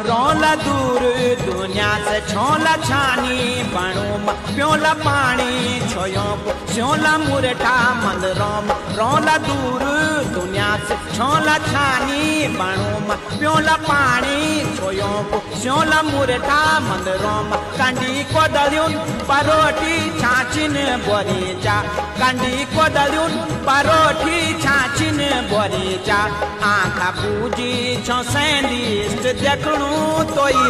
रोला दूर दुनिया से छोला छानी बणुम प्योला पानी छोयो श्योला मुरठा मंदरोम रोला दूर दुनिया से छोला छानी बणुम प्योला पानी छोयो श्योला मुरठा मंदरोम कंडी कोदल्युन परोठी छाचिन बोरीचा कंडी कोदल्युन परोठी छाचिन बोरीचा आँखा पूजी छो सैंडिस्ट देखणू तोई